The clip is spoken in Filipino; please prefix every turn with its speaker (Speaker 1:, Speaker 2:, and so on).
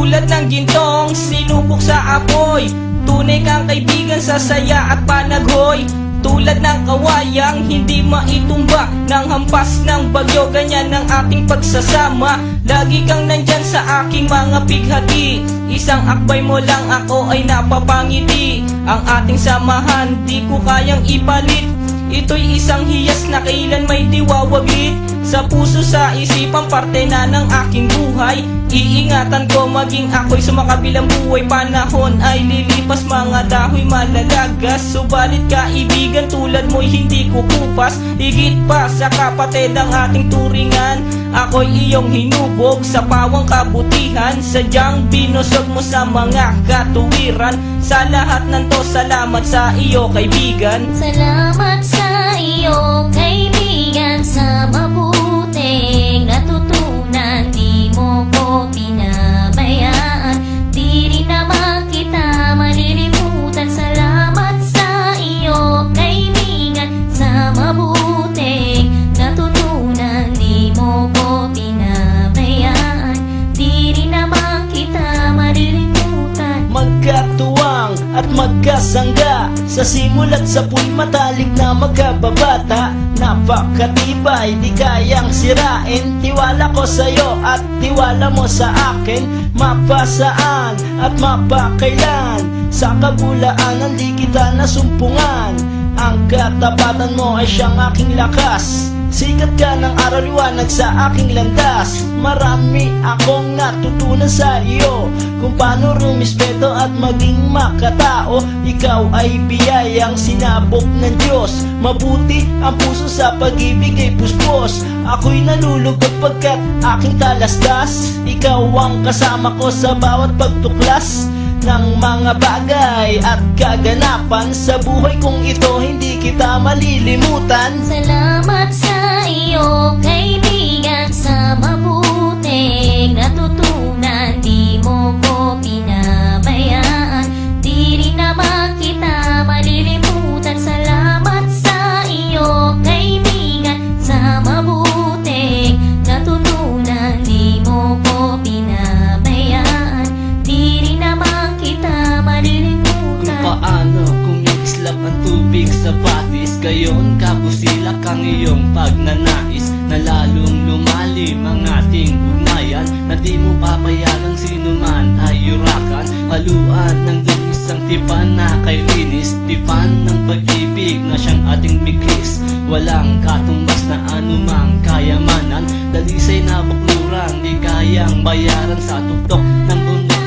Speaker 1: Tulad ng gintong sinubok sa apoy, tunay kang kaibigan sa saya at panaghoy. Tulad ng kawayang hindi maitumba ng hampas ng bagyo, ganyan ang ating pagsasama. Lagi kang nandyan sa aking mga bighati, isang akbay mo lang ako ay napapangiti. Ang ating samahan di ko kayang ipalit, ito'y isang hiyas na kailan may diwawaglit. Sa puso, sa isipan, parte na ng aking buhay. Iingatan ko maging ako'y sumakabilang buhay. Panahon ay lilipas, mga dahoy malalagas, subalit kaibigan tulad mo'y hindi kukupas. Higit pa sa kapatid ang ating turingan, ako'y iyong hinubog sa pawang kabutihan. Sadyang binusog mo sa mga katuwiran. Sa lahat ng to, salamat sa iyo kaibigan.
Speaker 2: Salamat sa iyo kaibigan, sa mabuting natutunan. Di mo ko pinabayaan, di rin naman kita malilimutan. Salamat sa iyo kaibigan, sa mabuting natutunan. Di mo ko pinabayaan, di rin naman kita malilimutan.
Speaker 3: Magkatuwang at magkasangga, sa simula't sa pu'y matalik na magkababata. Napakatibay, di kayang sirain, tiwala ko sa'yo at tiwala mo sa akin. Mapasaan at mapakailan, sa kabulaanan di kita nasumpungan. Ang katapatan mo ay siyang aking lakas, sikat ka ng araw liwanag sa aking landas. Marami akong natutunan sa iyo, kung paano rumispeto at maging makatao. Ikaw ay biyayang sinabok ng Diyos, mabuti ang puso sa pag-ibig ay puspos. Ako'y nalulugod pagkat aking talastas, ikaw ang kasama ko sa bawat pagtuklas ng mga bagay at kaganapan. Sa buhay kong ito hindi kita malilimutan.
Speaker 2: Salamat sa iyo kaibigan, sa mabuting natutunan. Di mo ko pinabayaan, di rin naman kita malilimutan. Salamat sa iyo kaibigan, sa mabuting natutunan. Di mo ko pinabayaan, di rin naman kita malilimutan.
Speaker 4: Kung paano kumikislap ang tubig sa patis, gayon kabusilak ang iyong pagnanais, na lalong lumalim ang ating ugnayan, na di mo papayagang sino man ay yurakan. Haluan ng dungis ang tipan na kay linis, tipan ng pag-ibig na siyang ating biglis. Walang katumbas na anumang kayamanan, dalisay na bakluran di kayang bayaran. Sa tuktok ng bundok